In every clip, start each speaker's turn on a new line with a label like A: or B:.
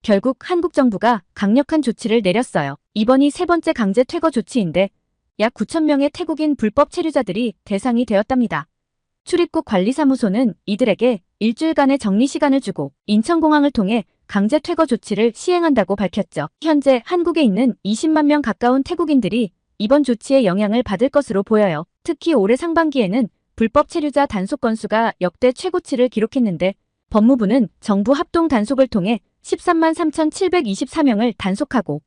A: 결국 한국 정부가 강력한 조치를 내렸어요. 이번이 세 번째 강제 퇴거 조치인데 약 9,000명의 태국인 불법 체류자들이 대상이 되었답니다. 출입국 관리사무소는 이들에게 일주일간의 격리 시간을 주고 인천공항을 통해 강제 퇴거 조치를 시행한다고 밝혔죠. 현재 한국에 있는 20만 명 가까운 태국인들이 이번 조치의 영향을 받을 것으로 보여요. 특히 올해 상반기에는 불법 체류자 단속 건수가 역대 최고치를 기록했는데 법무부는 정부 합동 단속을 통해 13만 3,724명을 단속하고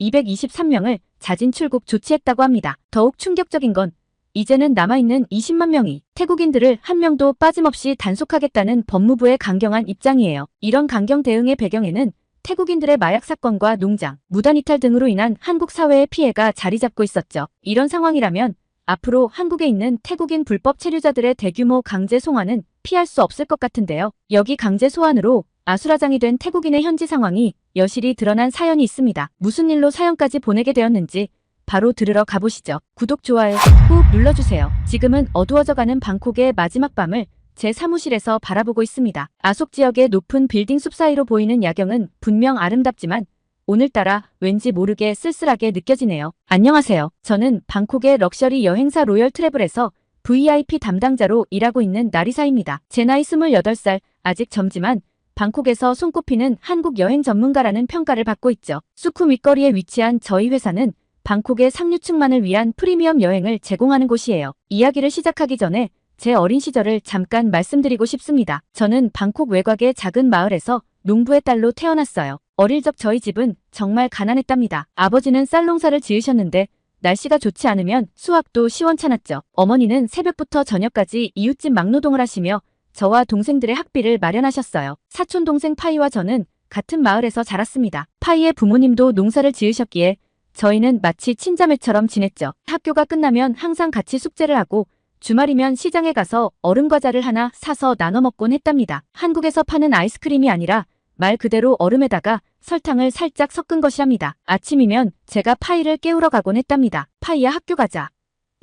A: 223명을 자진 출국 조치했다고 합니다. 더욱 충격적인 건 이제는 남아있는 20만 명이 태국인들을 한 명도 빠짐없이 단속하겠다는 법무부의 강경한 입장이에요. 이런 강경 대응의 배경에는 태국인들의 마약 사건과 농장, 무단 이탈 등으로 인한 한국 사회의 피해가 자리 잡고 있었죠. 이런 상황이라면 앞으로 한국에 있는 태국인 불법 체류자들의 대규모 강제 송환은 피할 수 없을 것 같은데요. 여기 강제 소환으로 아수라장이 된 태국인의 현지 상황이 여실히 드러난 사연이 있습니다. 무슨 일로 사연까지 보내게 되었는지 바로 들으러 가보시죠. 구독, 좋아요 꾹 눌러주세요. 지금은 어두워져가는 방콕의 마지막 밤을 제 사무실에서 바라보고 있습니다. 아속 지역의 높은 빌딩 숲 사이로 보이는 야경은 분명 아름답지만 오늘따라 왠지 모르게 쓸쓸하게 느껴지네요. 안녕하세요. 저는 방콕의 럭셔리 여행사 로열 트래블에서 VIP 담당자로 일하고 있는 나리사입니다. 제 나이 28살, 아직 젊지만 방콕에서 손꼽히는 한국 여행 전문가라는 평가를 받고 있죠. 수쿰 윗거리에 위치한 저희 회사는 방콕의 상류층만을 위한 프리미엄 여행을 제공하는 곳이에요. 이야기를 시작하기 전에 제 어린 시절을 잠깐 말씀드리고 싶습니다. 저는 방콕 외곽의 작은 마을에서 농부의 딸로 태어났어요. 어릴 적 저희 집은 정말 가난했답니다. 아버지는 쌀 농사를 지으셨는데 날씨가 좋지 않으면 수확도 시원찮았죠. 어머니는 새벽부터 저녁까지 이웃집 막노동을 하시며 저와 동생들의 학비를 마련하셨어요. 사촌 동생 파이와 저는 같은 마을에서 자랐습니다. 파이의 부모님도 농사를 지으셨기에 저희는 마치 친자매처럼 지냈죠. 학교가 끝나면 항상 같이 숙제를 하고 주말이면 시장에 가서 얼음 과자를 하나 사서 나눠 먹곤 했답니다. 한국에서 파는 아이스크림이 아니라 말 그대로 얼음에다가 설탕을 살짝 섞은 것이랍니다. 아침이면 제가 파이를 깨우러 가곤 했답니다. 파이야 학교 가자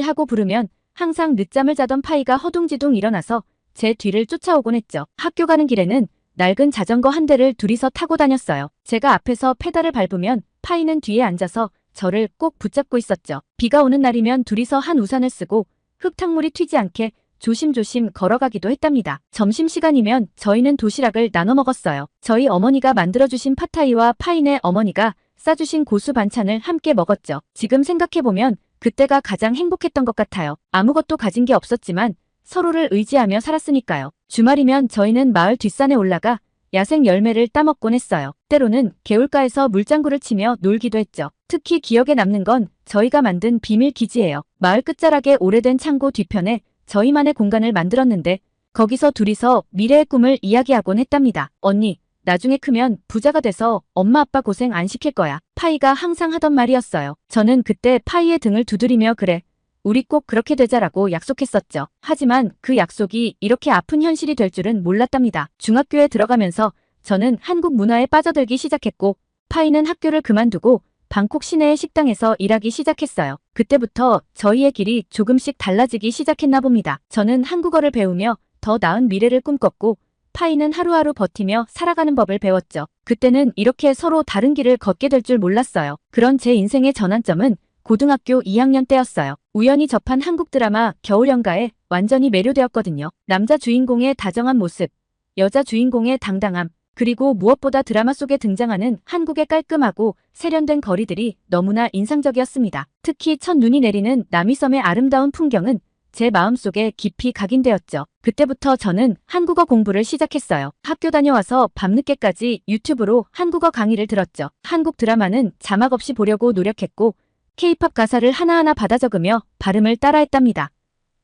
A: 하고 부르면 항상 늦잠을 자던 파이가 허둥지둥 일어나서 제 뒤를 쫓아오곤 했죠. 학교 가는 길에는 낡은 자전거 한 대를 둘이서 타고 다녔어요. 제가 앞에서 페달을 밟으면 파이는 뒤에 앉아서 저를 꼭 붙잡고 있었죠. 비가 오는 날이면 둘이서 한 우산을 쓰고 흙탕물이 튀지 않게 조심조심 걸어가기도 했답니다. 점심시간이면 저희는 도시락을 나눠 먹었어요. 저희 어머니가 만들어주신 팟타이와 파이네 어머니가 싸주신 고수 반찬을 함께 먹었죠. 지금 생각해보면 그때가 가장 행복했던 것 같아요. 아무것도 가진 게 없었지만 서로를 의지하며 살았으니까요. 주말이면 저희는 마을 뒷산에 올라가 야생 열매를 따먹곤 했어요. 때로는 개울가에서 물장구를 치며 놀기도 했죠. 특히 기억에 남는 건 저희가 만든 비밀 기지예요. 마을 끝자락에 오래된 창고 뒤편에 저희만의 공간을 만들었는데 거기서 둘이서 미래의 꿈을 이야기하곤 했답니다. 언니, 나중에 크면 부자가 돼서 엄마 아빠 고생 안 시킬 거야. 파이가 항상 하던 말이었어요. 저는 그때 파이의 등을 두드리며 그래, 우리 꼭 그렇게 되자라고 약속했었죠. 하지만 그 약속이 이렇게 아픈 현실이 될 줄은 몰랐답니다. 중학교에 들어가면서 저는 한국 문화에 빠져들기 시작했고 파이는 학교를 그만두고 방콕 시내의 식당에서 일하기 시작했어요. 그때부터 저희의 길이 조금씩 달라지기 시작했나 봅니다. 저는 한국어를 배우며 더 나은 미래를 꿈꿨고 파이는 하루하루 버티며 살아가는 법을 배웠죠. 그때는 이렇게 서로 다른 길을 걷게 될 줄 몰랐어요. 그런 제 인생의 전환점은 고등학교 2학년 때였어요. 우연히 접한 한국 드라마 겨울연가에 완전히 매료되었거든요. 남자 주인공의 다정한 모습, 여자 주인공의 당당함, 그리고 무엇보다 드라마 속에 등장하는 한국의 깔끔하고 세련된 거리들이 너무나 인상적이었습니다. 특히 첫눈이 내리는 남이섬의 아름다운 풍경은 제 마음속에 깊이 각인되었죠. 그때부터 저는 한국어 공부를 시작했어요. 학교 다녀와서 밤늦게까지 유튜브로 한국어 강의를 들었죠. 한국 드라마는 자막 없이 보려고 노력했고 K-팝 가사를 하나하나 받아 적으며 발음을 따라했답니다.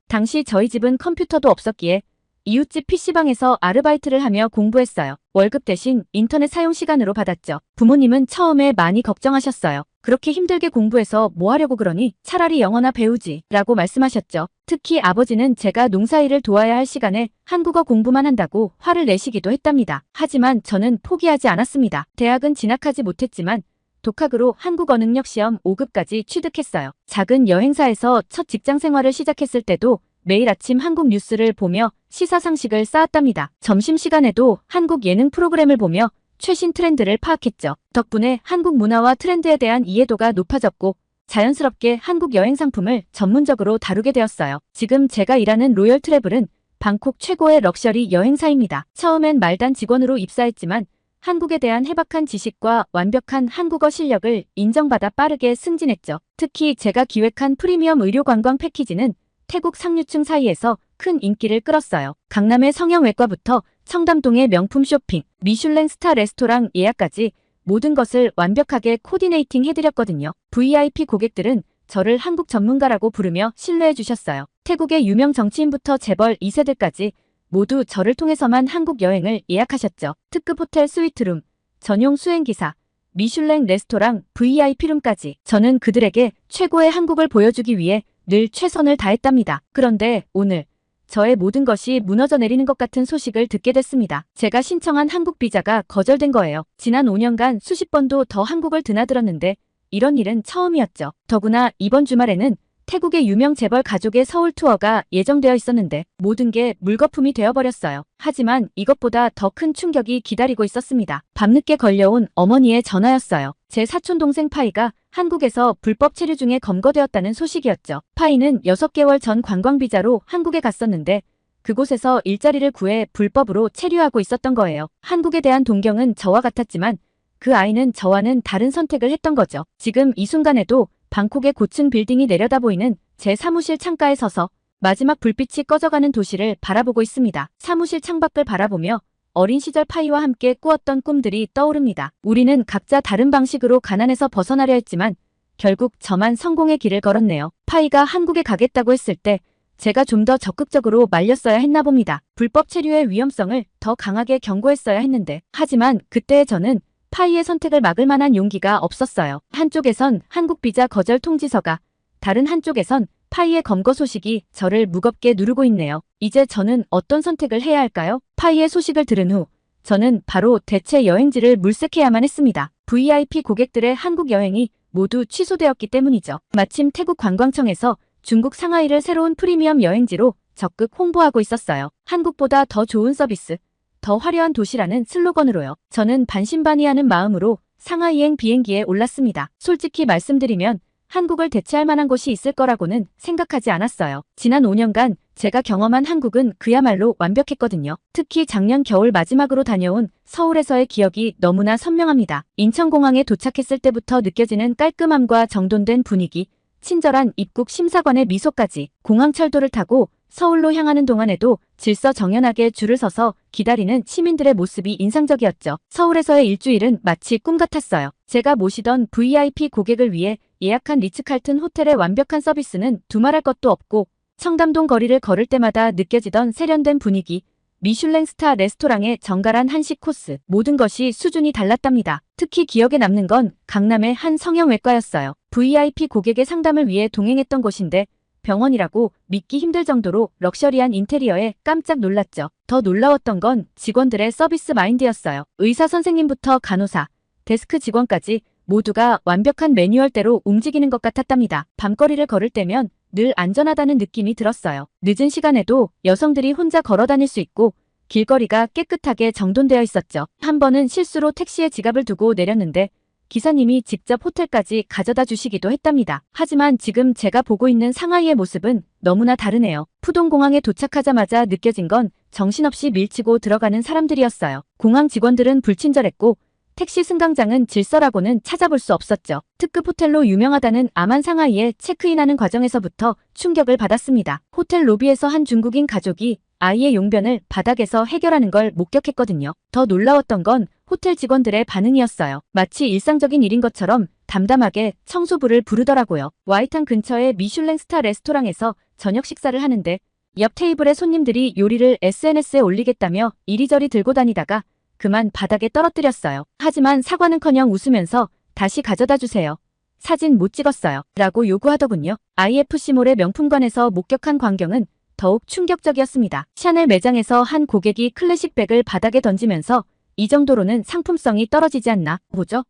A: 당시 저희 집은 컴퓨터도 없었기에 이웃집 PC방에서 아르바이트를 하며 공부했어요. 월급 대신 인터넷 사용 시간으로 받았죠. 부모님은 처음에 많이 걱정하셨어요. 그렇게 힘들게 공부해서 뭐 하려고 그러니 차라리 영어나 배우지 라고 말씀하셨죠. 특히 아버지는 제가 농사일을 도와야 할 시간에 한국어 공부만 한다고 화를 내시기도 했답니다. 하지만 저는 포기하지 않았습니다. 대학은 진학하지 못했지만 독학으로 한국어 능력 시험 5급까지 취득했어요. 작은 여행사에서 첫 직장 생활을 시작했을 때도 매일 아침 한국 뉴스를 보며 시사 상식을 쌓았답니다. 점심시간에도 한국 예능 프로그램을 보며 최신 트렌드를 파악했죠. 덕분에 한국 문화와 트렌드에 대한 이해도가 높아졌고 자연스럽게 한국 여행 상품을 전문적으로 다루게 되었어요. 지금 제가 일하는 로열 트래블은 방콕 최고의 럭셔리 여행사입니다. 처음엔 말단 직원으로 입사했지만 한국에 대한 해박한 지식과 완벽한 한국어 실력을 인정받아 빠르게 승진했죠. 특히 제가 기획한 프리미엄 의료 관광 패키지는 태국 상류층 사이에서 큰 인기를 끌었어요. 강남의 성형외과부터 청담동의 명품 쇼핑, 미슐랭 스타 레스토랑 예약까지 모든 것을 완벽하게 코디네이팅 해드렸거든요. VIP 고객들은 저를 한국 전문가라고 부르며 신뢰해 주셨어요. 태국의 유명 정치인부터 재벌 2세들까지 모두 저를 통해서만 한국 여행을 예약하셨죠. 특급 호텔 스위트룸, 전용 수행기사, 미슐랭 레스토랑, VIP룸까지 저는 그들에게 최고의 한국을 보여주기 위해 늘 최선을 다했답니다. 그런데 오늘 저의 모든 것이 무너져 내리는 것 같은 소식을 듣게 됐습니다. 제가 신청한 한국 비자가 거절된 거예요. 지난 5년간 수십 번도 더 한국을 드나들었는데 이런 일은 처음이었죠. 더구나 이번 주말에는 태국의 유명 재벌 가족의 서울 투어가 예정되어 있었는데 모든 게 물거품이 되어버렸어요. 하지만 이것보다 더 큰 충격이 기다리고 있었습니다. 밤늦게 걸려온 어머니의 전화였어요. 제 사촌 동생 파이가 한국에서 불법 체류 중에 검거되었다는 소식이었죠. 파이는 6개월 전 관광비자로 한국에 갔었는데 그곳에서 일자리를 구해 불법으로 체류하고 있었던 거예요. 한국에 대한 동경은 저와 같았지만 그 아이는 저와는 다른 선택을 했던 거죠. 지금 이 순간에도 방콕의 고층 빌딩이 내려다 보이는 제 사무실 창가에 서서 마지막 불빛이 꺼져가는 도시를 바라보고 있습니다. 사무실 창밖을 바라보며 어린 시절 파이와 함께 꾸었던 꿈들이 떠오릅니다. 우리는 각자 다른 방식으로 가난에서 벗어나려 했지만 결국 저만 성공의 길을 걸었네요. 파이가 한국에 가겠다고 했을 때 제가 좀 더 적극적으로 말렸어야 했나 봅니다. 불법 체류의 위험성을 더 강하게 경고했어야 했는데 하지만 그때의 저는 파이의 선택을 막을 만한 용기가 없었어요. 한쪽에선 한국 비자 거절 통지서가, 다른 한쪽에선 파이의 검거 소식이 저를 무겁게 누르고 있네요. 이제 저는 어떤 선택을 해야 할까요? 파이의 소식을 들은 후 저는 바로 대체 여행지를 물색해야만 했습니다. VIP 고객들의 한국 여행이 모두 취소되었기 때문이죠. 마침 태국 관광청에서 중국 상하이를 새로운 프리미엄 여행지로 적극 홍보하고 있었어요. 한국보다 더 좋은 서비스, 더 화려한 도시라는 슬로건으로요. 저는 반신반의하는 마음으로 상하이행 비행기에 올랐습니다. 솔직히 말씀드리면 한국을 대체할 만한 곳이 있을 거라고는 생각하지 않았어요. 지난 5년간 제가 경험한 한국은 그야말로 완벽했거든요. 특히 작년 겨울 마지막으로 다녀온 서울에서의 기억이 너무나 선명합니다. 인천공항에 도착했을 때부터 느껴지는 깔끔함과 정돈된 분위기, 친절한 입국 심사관의 미소까지 공항철도를 타고 서울로 향하는 동안에도 질서정연하게 줄을 서서 기다리는 시민들의 모습이 인상적이었죠. 서울에서의 일주일은 마치 꿈 같았어요. 제가 모시던 VIP 고객을 위해 예약한 리츠칼튼 호텔의 완벽한 서비스는 두말할 것도 없고 청담동 거리를 걸을 때마다 느껴지던 세련된 분위기, 미슐랭 스타 레스토랑의 정갈한 한식 코스, 모든 것이 수준이 달랐답니다. 특히 기억에 남는 건 강남의 한 성형외과였어요. VIP 고객의 상담을 위해 동행했던 곳인데 병원이라고 믿기 힘들 정도로 럭셔리한 인테리어에 깜짝 놀랐죠. 더 놀라웠던 건 직원들의 서비스 마인드였어요. 의사 선생님부터 간호사, 데스크 직원까지 모두가 완벽한 매뉴얼대로 움직이는 것 같았답니다. 밤거리를 걸을 때면 늘 안전하다는 느낌이 들었어요. 늦은 시간에도 여성들이 혼자 걸어 다닐 수 있고 길거리가 깨끗하게 정돈되어 있었죠. 한 번은 실수로 택시에 지갑을 두고 내렸는데 기사님이 직접 호텔까지 가져다 주시기도 했답니다. 하지만 지금 제가 보고 있는 상하이의 모습은 너무나 다르네요. 푸동공항에 도착하자마자 느껴진 건 정신없이 밀치고 들어가는 사람들이었어요. 공항 직원들은 불친절했고 택시 승강장은 질서라고는 찾아볼 수 없었죠. 특급 호텔로 유명하다는 아만 상하이에 체크인하는 과정에서부터 충격을 받았습니다. 호텔 로비에서 한 중국인 가족이 아이의 용변을 바닥에서 해결하는 걸 목격했거든요. 더 놀라웠던 건 호텔 직원들의 반응이었어요. 마치 일상적인 일인 것처럼 담담하게 청소부를 부르더라고요. 와이탄 근처의 미슐랭 스타 레스토랑에서 저녁 식사를 하는데 옆 테이블의 손님들이 요리를 SNS에 올리겠다며 이리저리 들고 다니다가 그만 바닥에 떨어뜨렸어요. 하지만 사과는커녕 웃으면서 다시 가져다 주세요. 사진 못 찍었어요. 라고 요구하더군요. IFC몰의 명품관에서 목격한 광경은 더욱 충격적이었습니다. 샤넬 매장에서 한 고객이 클래식백을 바닥에 던지면서 이 정도로는 상품성이 떨어지지 않나 보죠?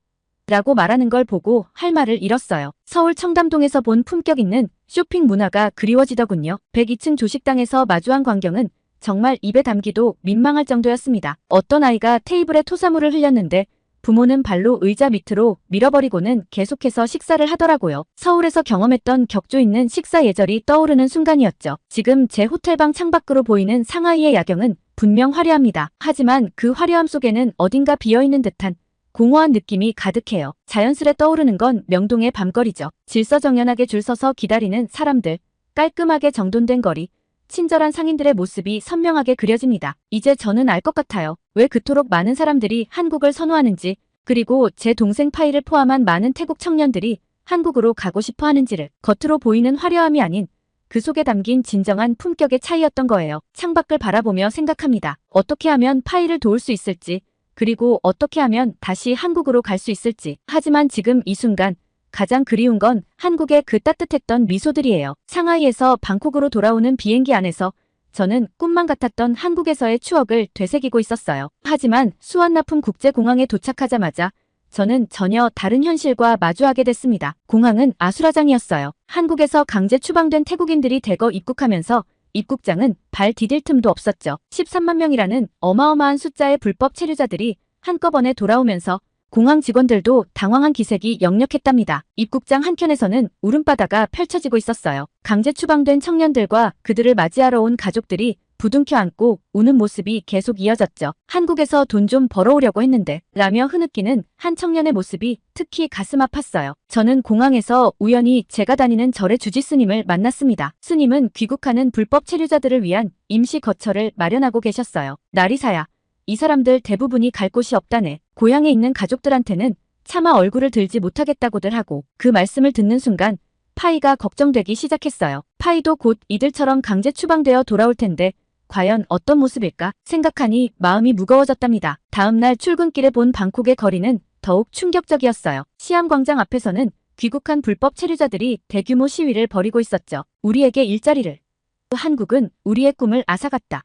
A: 라고 말하는 걸 보고 할 말을 잃었어요. 서울 청담동에서 본 품격 있는 쇼핑 문화가 그리워지더군요. 102층 조식당에서 마주한 광경은 정말 입에 담기도 민망할 정도였습니다. 어떤 아이가 테이블에 토사물을 흘렸는데 부모는 발로 의자 밑으로 밀어버리고는 계속해서 식사를 하더라고요. 서울에서 경험했던 격조 있는 식사 예절이 떠오르는 순간이었죠. 지금 제 호텔방 창밖으로 보이는 상하이의 야경은 분명 화려합니다. 하지만 그 화려함 속에는 어딘가 비어있는 듯한 공허한 느낌이 가득해요. 자연스레 떠오르는 건 명동의 밤거리죠. 질서정연하게 줄 서서 기다리는 사람들, 깔끔하게 정돈된 거리, 친절한 상인들의 모습이 선명하게 그려집니다. 이제 저는 알 것 같아요. 왜 그토록 많은 사람들이 한국을 선호하는지, 그리고 제 동생 파이를 포함한 많은 태국 청년들이 한국으로 가고 싶어 하는지를. 겉으로 보이는 화려함이 아닌 그 속에 담긴 진정한 품격의 차이였던 거예요. 창밖을 바라보며 생각합니다. 어떻게 하면 파이를 도울 수 있을지, 그리고 어떻게 하면 다시 한국으로 갈 수 있을지. 하지만 지금 이 순간 가장 그리운 건 한국의 그 따뜻했던 미소들이에요. 상하이에서 방콕으로 돌아오는 비행기 안에서 저는 꿈만 같았던 한국에서의 추억을 되새기고 있었어요. 하지만 수완나품 국제공항에 도착하자마자 저는 전혀 다른 현실과 마주하게 됐습니다. 공항은 아수라장이었어요. 한국에서 강제 추방된 태국인들이 대거 입국하면서 입국장은 발 디딜 틈도 없었죠. 13만 명이라는 어마어마한 숫자의 불법 체류자들이 한꺼번에 돌아오면서 공항 직원들도 당황한 기색이 역력했답니다. 입국장 한켠에서는 울음바다가 펼쳐지고 있었어요. 강제 추방된 청년들과 그들을 맞이하러 온 가족들이 부둥켜 안고 우는 모습이 계속 이어졌죠. 한국에서 돈 좀 벌어오려고 했는데 라며 흐느끼는 한 청년의 모습이 특히 가슴 아팠어요. 저는 공항에서 우연히 제가 다니는 절의 주지 스님을 만났습니다. 스님은 귀국하는 불법 체류자들을 위한 임시 거처를 마련하고 계셨어요. 나리사야, 이 사람들 대부분이 갈 곳이 없다네. 고향에 있는 가족들한테는 차마 얼굴을 들지 못하겠다고들 하고. 그 말씀을 듣는 순간 파이가 걱정되기 시작했어요. 파이도 곧 이들처럼 강제 추방되어 돌아올 텐데 과연 어떤 모습일까 생각하니 마음이 무거워졌답니다. 다음날 출근길에 본 방콕의 거리는 더욱 충격적이었어요. 시암광장 앞에서는 귀국한 불법 체류자들이 대규모 시위를 벌이고 있었죠. 우리에게 일자리를. 한국은 우리의 꿈을 앗아갔다.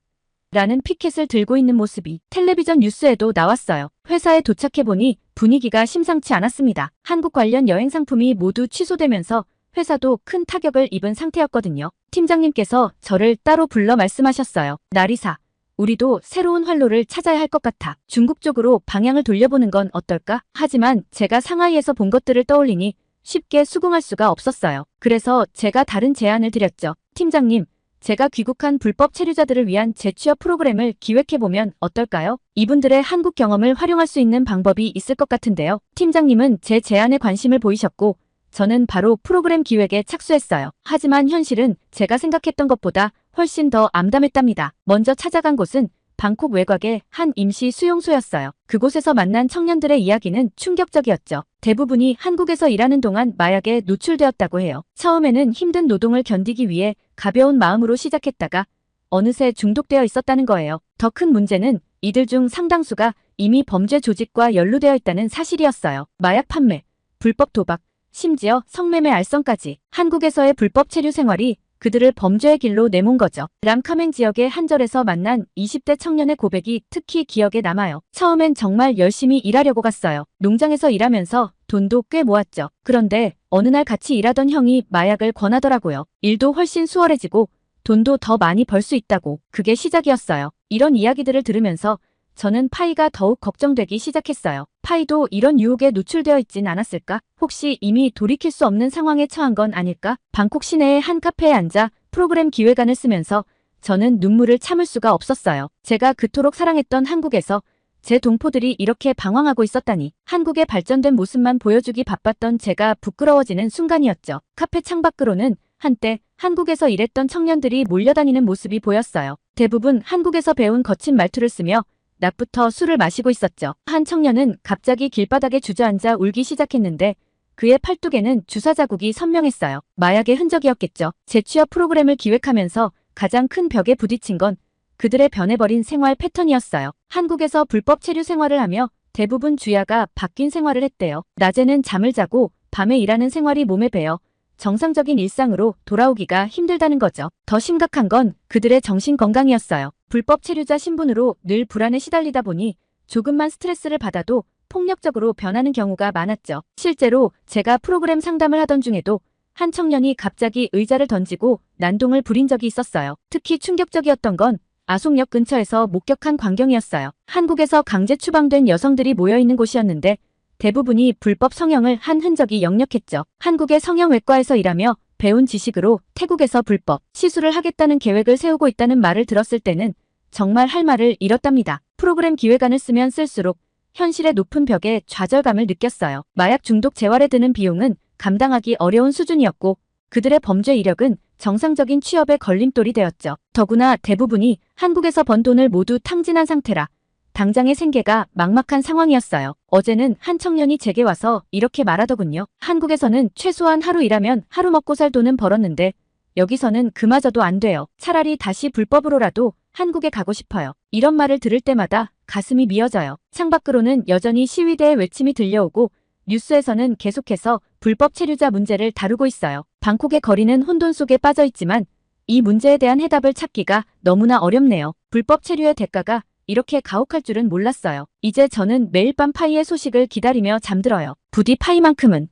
A: 라는 피켓을 들고 있는 모습이 텔레비전 뉴스에도 나왔어요. 회사에 도착해보니 분위기가 심상치 않았습니다. 한국 관련 여행 상품이 모두 취소되면서 회사도 큰 타격을 입은 상태였거든요. 팀장님께서 저를 따로 불러 말씀하셨어요. 나리사, 우리도 새로운 활로를 찾아야 할 것 같아. 중국 쪽으로 방향을 돌려보는 건 어떨까? 하지만 제가 상하이에서 본 것들을 떠올리니 쉽게 수긍할 수가 없었어요. 그래서 제가 다른 제안을 드렸죠. 팀장님, 제가 귀국한 불법 체류자들을 위한 재취업 프로그램을 기획해보면 어떨까요? 이분들의 한국 경험을 활용할 수 있는 방법이 있을 것 같은데요. 팀장님은 제 제안에 관심을 보이셨고 저는 바로 프로그램 기획에 착수했어요. 하지만 현실은 제가 생각했던 것보다 훨씬 더 암담했답니다. 먼저 찾아간 곳은 방콕 외곽의 한 임시 수용소였어요. 그곳에서 만난 청년들의 이야기는 충격적이었죠. 대부분이 한국에서 일하는 동안 마약에 노출되었다고 해요. 처음에는 힘든 노동을 견디기 위해 가벼운 마음으로 시작했다가 어느새 중독되어 있었다는 거예요. 더 큰 문제는 이들 중 상당수가 이미 범죄 조직과 연루되어 있다는 사실이었어요. 마약 판매, 불법 도박, 심지어 성매매 알선까지. 한국에서의 불법 체류 생활이 그들을 범죄의 길로 내몬 거죠. 람카맹 지역의 한 절에서 만난 20대 청년의 고백이 특히 기억에 남아요. 처음엔 정말 열심히 일하려고 갔어요. 농장에서 일하면서 돈도 꽤 모았죠. 그런데 어느 날 같이 일하던 형이 마약을 권하더라고요. 일도 훨씬 수월해지고 돈도 더 많이 벌 수 있다고. 그게 시작이었어요. 이런 이야기들을 들으면서 저는 파이가 더욱 걱정되기 시작했어요. 파이도 이런 유혹에 노출되어 있진 않았을까? 혹시 이미 돌이킬 수 없는 상황에 처한 건 아닐까? 방콕 시내의 한 카페에 앉아 프로그램 기획안을 쓰면서 저는 눈물을 참을 수가 없었어요. 제가 그토록 사랑했던 한국에서 제 동포들이 이렇게 방황하고 있었다니. 한국의 발전된 모습만 보여주기 바빴던 제가 부끄러워지는 순간이었죠. 카페 창밖으로는 한때 한국에서 일했던 청년들이 몰려다니는 모습이 보였어요. 대부분 한국에서 배운 거친 말투를 쓰며 낮부터 술을 마시고 있었죠. 한 청년은 갑자기 길바닥에 주저앉아 울기 시작했는데 그의 팔뚝에는 주사 자국이 선명했어요. 마약의 흔적이었겠죠. 재취업 프로그램을 기획하면서 가장 큰 벽에 부딪힌 건 그들의 변해버린 생활 패턴이었어요. 한국에서 불법 체류 생활을 하며 대부분 주야가 바뀐 생활을 했대요. 낮에는 잠을 자고 밤에 일하는 생활이 몸에 배어 정상적인 일상으로 돌아오기가 힘들다는 거죠. 더 심각한 건 그들의 정신 건강이었어요. 불법 체류자 신분으로 늘 불안에 시달리다 보니 조금만 스트레스를 받아도 폭력적으로 변하는 경우가 많았죠. 실제로 제가 프로그램 상담을 하던 중에도 한 청년이 갑자기 의자를 던지고 난동을 부린 적이 있었어요. 특히 충격적이었던 건 아속역 근처에서 목격한 광경이었어요. 한국에서 강제 추방된 여성들이 모여있는 곳이었는데 대부분이 불법 성형을 한 흔적이 역력했죠. 한국의 성형외과에서 일하며 배운 지식으로 태국에서 불법 시술을 하겠다는 계획을 세우고 있다는 말을 들었을 때는 정말 할 말을 잃었답니다. 프로그램 기획안을 쓰면 쓸수록 현실의 높은 벽에 좌절감을 느꼈어요. 마약 중독 재활에 드는 비용은 감당하기 어려운 수준이었고 그들의 범죄 이력은 정상적인 취업의 걸림돌이 되었죠. 더구나 대부분이 한국에서 번 돈을 모두 탕진한 상태라 당장의 생계가 막막한 상황이었어요. 어제는 한 청년이 제게 와서 이렇게 말하더군요. 한국에서는 최소한 하루 일하면 하루 먹고 살 돈은 벌었는데 여기서는 그마저도 안 돼요. 차라리 다시 불법으로라도 한국에 가고 싶어요. 이런 말을 들을 때마다 가슴이 미어져요. 창밖으로는 여전히 시위대의 외침이 들려오고 뉴스에서는 계속해서 불법 체류자 문제를 다루고 있어요. 방콕의 거리는 혼돈 속에 빠져 있지만 이 문제에 대한 해답을 찾기가 너무나 어렵네요. 불법 체류의 대가가 이렇게 가혹할 줄은 몰랐어요. 이제 저는 매일 밤 파이의 소식을 기다리며 잠들어요. 부디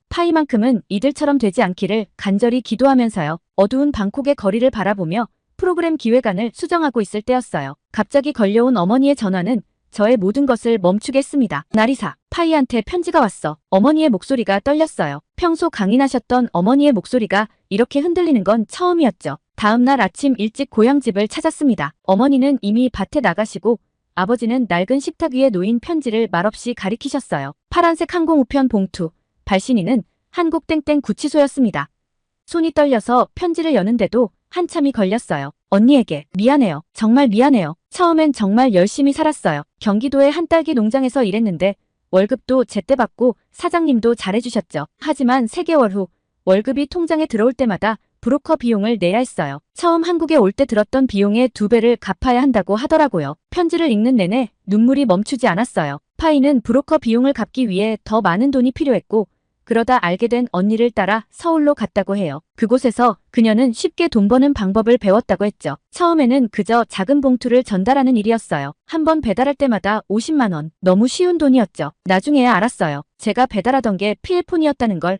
A: 파이만큼은 이들처럼 되지 않기를 간절히 기도하면서요. 어두운 방콕의 거리를 바라보며 프로그램 기획안을 수정하고 있을 때였어요. 갑자기 걸려온 어머니의 전화는 저의 모든 것을 멈추게 했습니다. 나리사, 파이한테 편지가 왔어. 어머니의 목소리가 떨렸어요. 평소 강인하셨던 어머니의 목소리가 이렇게 흔들리는 건 처음이었죠. 다음 날 아침 일찍 고향집을 찾았습니다. 어머니는 이미 밭에 나가시고 아버지는 낡은 식탁 위에 놓인 편지를 말없이 가리키셨어요. 파란색 항공우편 봉투, 발신인은 한국 땡땡 구치소였습니다. 손이 떨려서 편지를 여는데도 한참이 걸렸어요. 언니에게 미안해요. 정말 미안해요. 처음엔 정말 열심히 살았어요. 경기도의 한 딸기 농장에서 일했는데 월급도 제때 받고 사장님도 잘해주셨죠. 하지만 3개월 후 월급이 통장에 들어올 때마다 브로커 비용을 내야 했어요. 처음 한국에 올 때 들었던 비용의 2배를 갚아야 한다고 하더라고요. 편지를 읽는 내내 눈물이 멈추지 않았어요. 파이는 브로커 비용을 갚기 위해 더 많은 돈이 필요했고 그러다 알게 된 언니를 따라 서울로 갔다고 해요. 그곳에서 그녀는 쉽게 돈 버는 방법을 배웠다고 했죠. 처음에는 그저 작은 봉투를 전달하는 일이었어요. 한 번 배달할 때마다 50만 원. 너무 쉬운 돈이었죠. 나중에야 알았어요. 제가 배달하던 게 필폰이었다는 걸.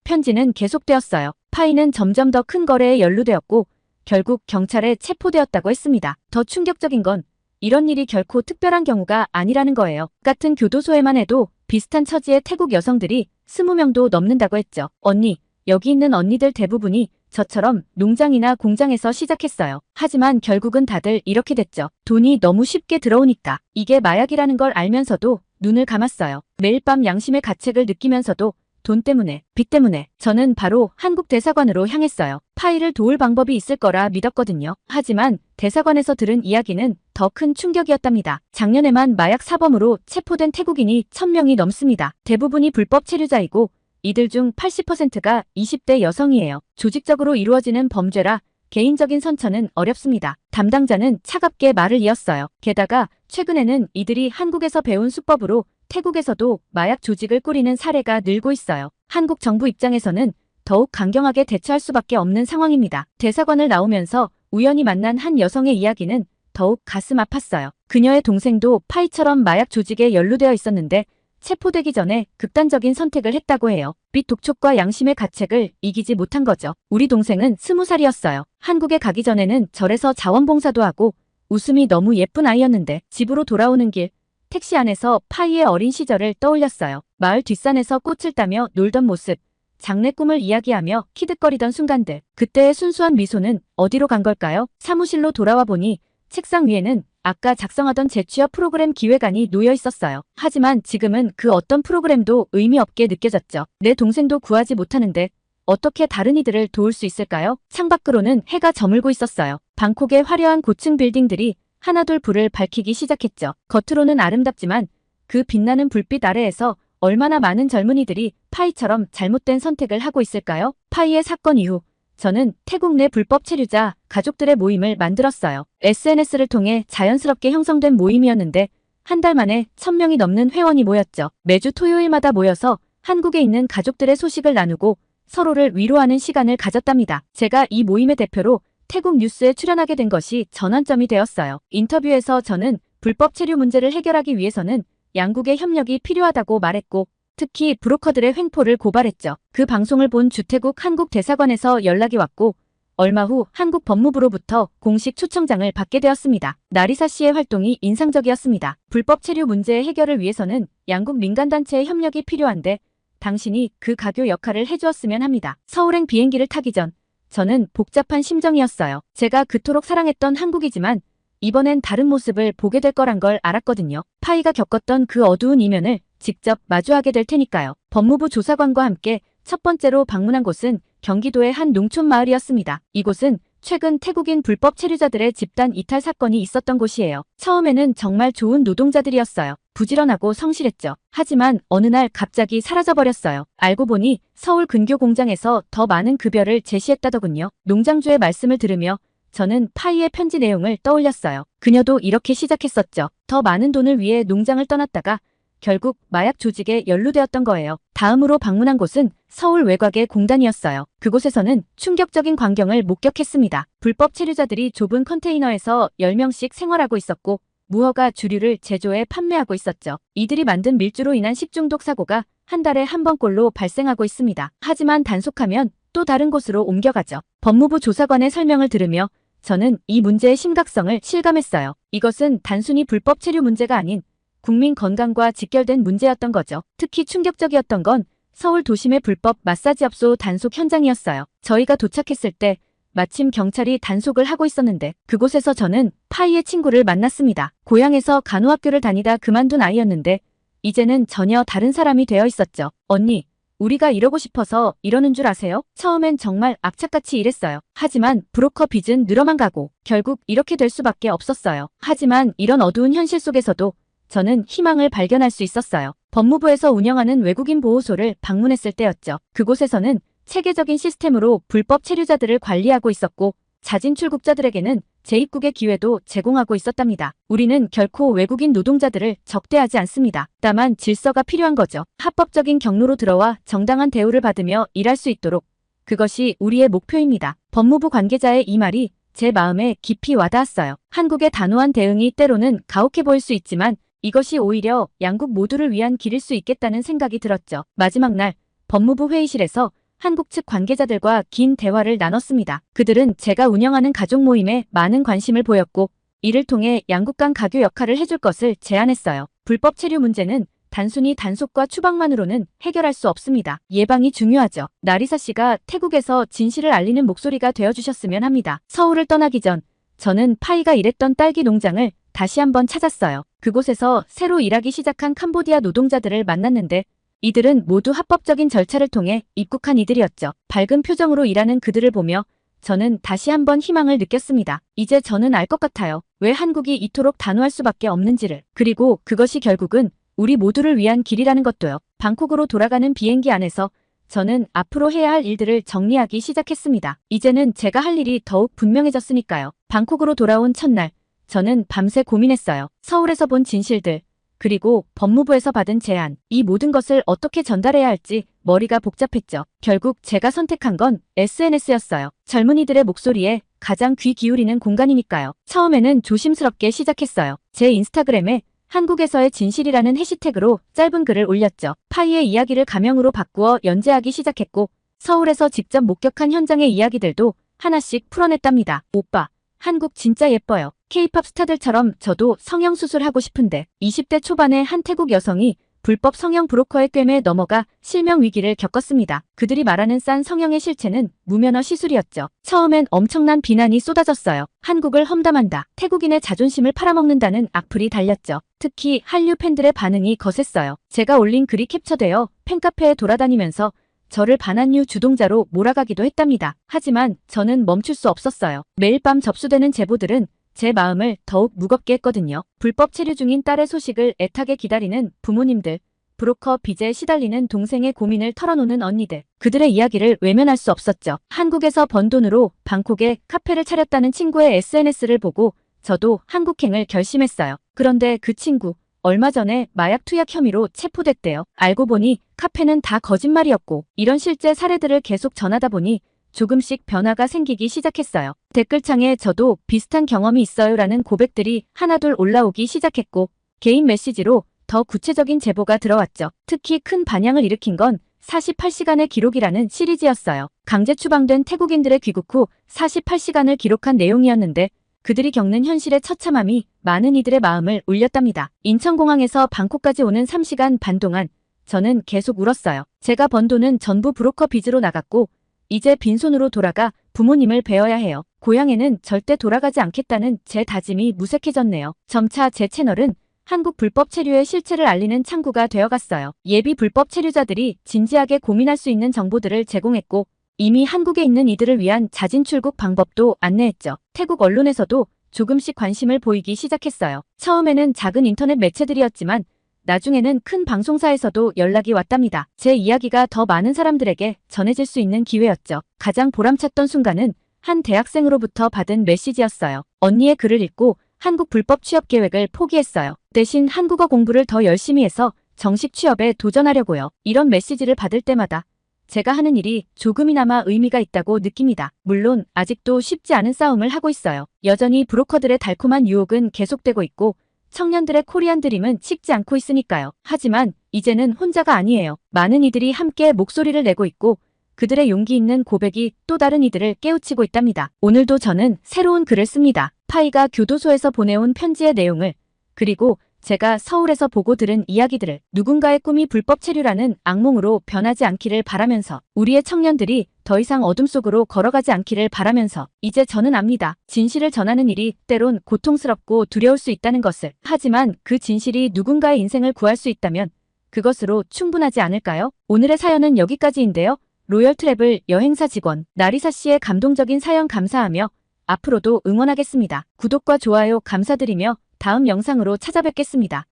A: 편지는 계속되었어요. 파이는 점점 더 큰 거래에 연루되었고 결국 경찰에 체포되었다고 했습니다. 더 충격적인 건 이런 일이 결코 특별한 경우가 아니라는 거예요. 같은 교도소에만 해도 비슷한 처지의 태국 여성들이 20명도 넘는다고 했죠. 언니, 여기 있는 언니들 대부분이 저처럼 농장이나 공장에서 시작했어요. 하지만 결국은 다들 이렇게 됐죠. 돈이 너무 쉽게 들어오니까. 이게 마약이라는 걸 알면서도 눈을 감았어요. 매일 밤 양심의 가책을 느끼면서도 돈 때문에, 빚 때문에 저는 바로 한국 대사관으로 향했어요. 파이를 도울 방법이 있을 거라 믿었거든요. 하지만 대사관에서 들은 이야기는 더 큰 충격이었답니다. 작년에만 마약 사범으로 체포된 태국인이 1000명이 넘습니다. 대부분이 불법 체류자이고 이들 중 80%가 20대 여성이에요. 조직적으로 이루어지는 범죄라 개인적인 선처는 어렵습니다. 담당자는 차갑게 말을 이었어요. 게다가 최근에는 이들이 한국에서 배운 수법으로 태국에서도 마약 조직을 꾸리는 사례가 늘고 있어요. 한국 정부 입장에서는 더욱 강경하게 대처할 수밖에 없는 상황입니다. 대사관을 나오면서 우연히 만난 한 여성의 이야기는 더욱 가슴 아팠어요. 그녀의 동생도 파이처럼 마약 조직에 연루되어 있었는데 체포되기 전에 극단적인 선택을 했다고 해요. 빚 독촉과 양심의 가책을 이기지 못한 거죠. 우리 동생은 20살이었어요. 한국에 가기 전에는 절에서 자원봉사도 하고 웃음이 너무 예쁜 아이였는데 집으로 돌아오는 길 택시 안에서 파이의 어린 시절을 떠올렸어요. 마을 뒷산에서 꽃을 따며 놀던 모습, 장래 꿈을 이야기하며 키득거리던 순간들. 그때의 순수한 미소는 어디로 간 걸까요? 사무실로 돌아와 보니 책상 위에는 아까 작성하던 재취업 프로그램 기획안이 놓여 있었어요. 하지만 지금은 그 어떤 프로그램도 의미 없게 느껴졌죠. 내 동생도 구하지 못하는데 어떻게 다른 이들을 도울 수 있을까요? 창밖으로는 해가 저물고 있었어요. 방콕의 화려한 고층 빌딩들이 하나둘 불을 밝히기 시작했죠. 겉으로는 아름답지만 그 빛나는 불빛 아래에서 얼마나 많은 젊은이들이 파이처럼 잘못된 선택을 하고 있을까요? 파이의 사건 이후 저는 태국 내 불법 체류자 가족들의 모임을 만들었어요. SNS를 통해 자연스럽게 형성된 모임이었는데 한 달 만에 1000명이 넘는 회원이 모였죠. 매주 토요일마다 모여서 한국에 있는 가족들의 소식을 나누고 서로를 위로하는 시간을 가졌답니다. 제가 이 모임의 대표로 태국 뉴스에 출연하게 된 것이 전환점이 되었어요. 인터뷰에서 저는 불법 체류 문제를 해결하기 위해서는 양국의 협력이 필요하다고 말했고 특히 브로커들의 횡포를 고발했죠. 그 방송을 본 주태국 한국 대사관에서 연락이 왔고 얼마 후 한국 법무부로부터 공식 초청장을 받게 되었습니다. 나리사 씨의 활동이 인상적이었습니다. 불법 체류 문제의 해결을 위해서는 양국 민간단체의 협력이 필요한데 당신이 그 가교 역할을 해주었으면 합니다. 서울행 비행기를 타기 전 저는 복잡한 심정이었어요. 제가 그토록 사랑했던 한국이지만 이번엔 다른 모습을 보게 될 거란 걸 알았거든요. 파이가 겪었던 그 어두운 이면을 직접 마주하게 될 테니까요. 법무부 조사관과 함께 첫 번째로 방문한 곳은 경기도의 한 농촌 마을이었습니다. 이곳은 최근 태국인 불법 체류자들의 집단 이탈 사건이 있었던 곳이에요. 처음에는 정말 좋은 노동자들이었어요. 부지런하고 성실했죠. 하지만 어느 날 갑자기 사라져버렸어요. 알고 보니 서울 근교 공장에서 더 많은 급여를 제시했다더군요. 농장주의 말씀을 들으며 저는 파이의 편지 내용을 떠올렸어요. 그녀도 이렇게 시작했었죠. 더 많은 돈을 위해 농장을 떠났다가 결국 마약 조직에 연루되었던 거예요. 다음으로 방문한 곳은 서울 외곽의 공단이었어요. 그곳에서는 충격적인 광경을 목격했습니다. 불법 체류자들이 좁은 컨테이너에서 10명씩 생활하고 있었고 무허가 주류를 제조해 판매하고 있었죠. 이들이 만든 밀주로 인한 식중독 사고가 한 달에 한 번꼴로 발생하고 있습니다. 하지만 단속하면 또 다른 곳으로 옮겨가죠. 법무부 조사관의 설명을 들으며 저는 이 문제의 심각성을 실감했어요. 이것은 단순히 불법 체류 문제가 아닌 국민 건강과 직결된 문제였던 거죠. 특히 충격적이었던 건 서울 도심의 불법 마사지업소 단속 현장이었어요. 저희가 도착했을 때 마침 경찰이 단속을 하고 있었는데 그곳에서 저는 파이의 친구를 만났습니다. 고향에서 간호학교를 다니다 그만둔 아이였는데 이제는 전혀 다른 사람이 되어 있었죠. 언니, 우리가 이러고 싶어서 이러는 줄 아세요? 처음엔 정말 악착같이 일했어요. 하지만 브로커 빚은 늘어만 가고 결국 이렇게 될 수밖에 없었어요. 하지만 이런 어두운 현실 속에서도 저는 희망을 발견할 수 있었어요. 법무부에서 운영하는 외국인 보호소를 방문했을 때였죠. 그곳에서는 체계적인 시스템으로 불법 체류자들을 관리하고 있었고 자진 출국자들에게는 재입국의 기회도 제공하고 있었답니다. 우리는 결코 외국인 노동자들을 적대하지 않습니다. 다만 질서가 필요한 거죠. 합법적인 경로로 들어와 정당한 대우를 받으며 일할 수 있도록 그것이 우리의 목표입니다. 법무부 관계자의 이 말이 제 마음에 깊이 와닿았어요. 한국의 단호한 대응이 때로는 가혹해 보일 수 있지만 이것이 오히려 양국 모두를 위한 길일 수 있겠다는 생각이 들었죠. 마지막 날 법무부 회의실에서 한국 측 관계자들과 긴 대화를 나눴습니다. 그들은 제가 운영하는 가족 모임에 많은 관심을 보였고 이를 통해 양국 간 가교 역할을 해줄 것을 제안했어요. 불법 체류 문제는 단순히 단속과 추방만으로는 해결할 수 없습니다. 예방이 중요하죠. 나리사 씨가 태국에서 진실을 알리는 목소리가 되어주셨으면 합니다. 서울을 떠나기 전 저는 파이가 일했던 딸기 농장을 다시 한번 찾았어요. 그곳에서 새로 일하기 시작한 캄보디아 노동자들을 만났는데 이들은 모두 합법적인 절차를 통해 입국한 이들이었죠. 밝은 표정으로 일하는 그들을 보며 저는 다시 한번 희망을 느꼈습니다. 이제 저는 알 것 같아요. 왜 한국이 이토록 단호할 수밖에 없는지를. 그리고 그것이 결국은 우리 모두를 위한 길이라는 것도요. 방콕으로 돌아가는 비행기 안에서 저는 앞으로 해야 할 일들을 정리하기 시작했습니다. 이제는 제가 할 일이 더욱 분명해졌으니까요. 방콕으로 돌아온 첫날 저는 밤새 고민했어요. 서울에서 본 진실들, 그리고 법무부에서 받은 제안, 이 모든 것을 어떻게 전달해야 할지 머리가 복잡했죠. 결국 제가 선택한 건 SNS였어요. 젊은이들의 목소리에 가장 귀 기울이는 공간이니까요. 처음에는 조심스럽게 시작했어요. 제 인스타그램에 한국에서의 진실이라는 해시태그로 짧은 글을 올렸죠. 파이의 이야기를 가명으로 바꾸어 연재하기 시작했고 서울에서 직접 목격한 현장의 이야기들도 하나씩 풀어냈답니다. 오빠, 한국 진짜 예뻐요. K-팝 스타들처럼 저도 성형수술하고 싶은데 20대 초반의 한 태국 여성이 불법 성형 브로커의 꿰매에 넘어가 실명 위기를 겪었습니다. 그들이 말하는 싼 성형의 실체는 무면허 시술이었죠. 처음엔 엄청난 비난이 쏟아졌어요. 한국을 험담한다. 태국인의 자존심을 팔아먹는다는 악플이 달렸죠. 특히 한류 팬들의 반응이 거셌어요. 제가 올린 글이 캡처되어 팬카페에 돌아다니면서 저를 반한류 주동자로 몰아가기도 했답니다. 하지만 저는 멈출 수 없었어요. 매일 밤 접수되는 제보들은 제 마음을 더욱 무겁게 했거든요. 불법 체류 중인 딸의 소식을 애타게 기다리는 부모님들, 브로커 빚에 시달리는 동생의 고민을 털어놓는 언니들. 그들의 이야기를 외면할 수 없었죠. 한국에서 번 돈으로 방콕에 카페를 차렸다는 친구의 SNS를 보고 저도 한국행을 결심했어요. 그런데 그 친구, 얼마 전에 마약 투약 혐의로 체포됐대요. 알고 보니 카페는 다 거짓말이었고 이런 실제 사례들을 계속 전하다 보니 조금씩 변화가 생기기 시작했어요. 댓글창에 저도 비슷한 경험이 있어요 라는 고백들이 하나둘 올라오기 시작했고 개인 메시지로 더 구체적인 제보가 들어왔죠. 특히 큰 반향을 일으킨 건 48시간의 기록이라는 시리즈였어요. 강제 추방된 태국인들의 귀국 후 48시간을 기록한 내용이었는데 그들이 겪는 현실의 처참함이 많은 이들의 마음을 울렸답니다. 인천공항에서 방콕까지 오는 3시간 반 동안 저는 계속 울었어요. 제가 번 돈은 전부 브로커 빚으로 나갔고 이제 빈손으로 돌아가 부모님을 뵈어야 해요. 고향에는 절대 돌아가지 않겠다는 제 다짐이 무색해졌네요. 점차 제 채널은 한국 불법 체류의 실체를 알리는 창구가 되어갔어요. 예비 불법 체류자들이 진지하게 고민할 수 있는 정보들을 제공했고 이미 한국에 있는 이들을 위한 자진 출국 방법도 안내했죠. 태국 언론에서도 조금씩 관심을 보이기 시작했어요. 처음에는 작은 인터넷 매체들이었지만 나중에는 큰 방송사에서도 연락이 왔답니다. 제 이야기가 더 많은 사람들에게 전해질 수 있는 기회였죠. 가장 보람찼던 순간은 한 대학생으로부터 받은 메시지였어요. 언니의 글을 읽고 한국 불법 취업 계획을 포기했어요. 대신 한국어 공부를 더 열심히 해서 정식 취업에 도전하려고요. 이런 메시지를 받을 때마다 제가 하는 일이 조금이나마 의미가 있다고 느낍니다. 물론 아직도 쉽지 않은 싸움을 하고 있어요. 여전히 브로커들의 달콤한 유혹은 계속되고 있고 청년들의 코리안 드림은 식지 않고 있으니까요. 하지만 이제는 혼자가 아니에요. 많은 이들이 함께 목소리를 내고 있고 그들의 용기 있는 고백이 또 다른 이들을 깨우치고 있답니다. 오늘도 저는 새로운 글을 씁니다. 파이가 교도소에서 보내온 편지의 내용을 그리고 제가 서울에서 보고 들은 이야기들을 누군가의 꿈이 불법 체류라는 악몽으로 변하지 않기를 바라면서 우리의 청년들이 더 이상 어둠 속으로 걸어가지 않기를 바라면서 이제 저는 압니다. 진실을 전하는 일이 때론 고통스럽고 두려울 수 있다는 것을. 하지만 그 진실이 누군가의 인생을 구할 수 있다면 그것으로 충분하지 않을까요? 오늘의 사연은 여기까지인데요. 로열 트래블 여행사 직원 나리사 씨의 감동적인 사연 감사하며 앞으로도 응원하겠습니다. 구독과 좋아요 감사드리며 다음 영상으로 찾아뵙겠습니다.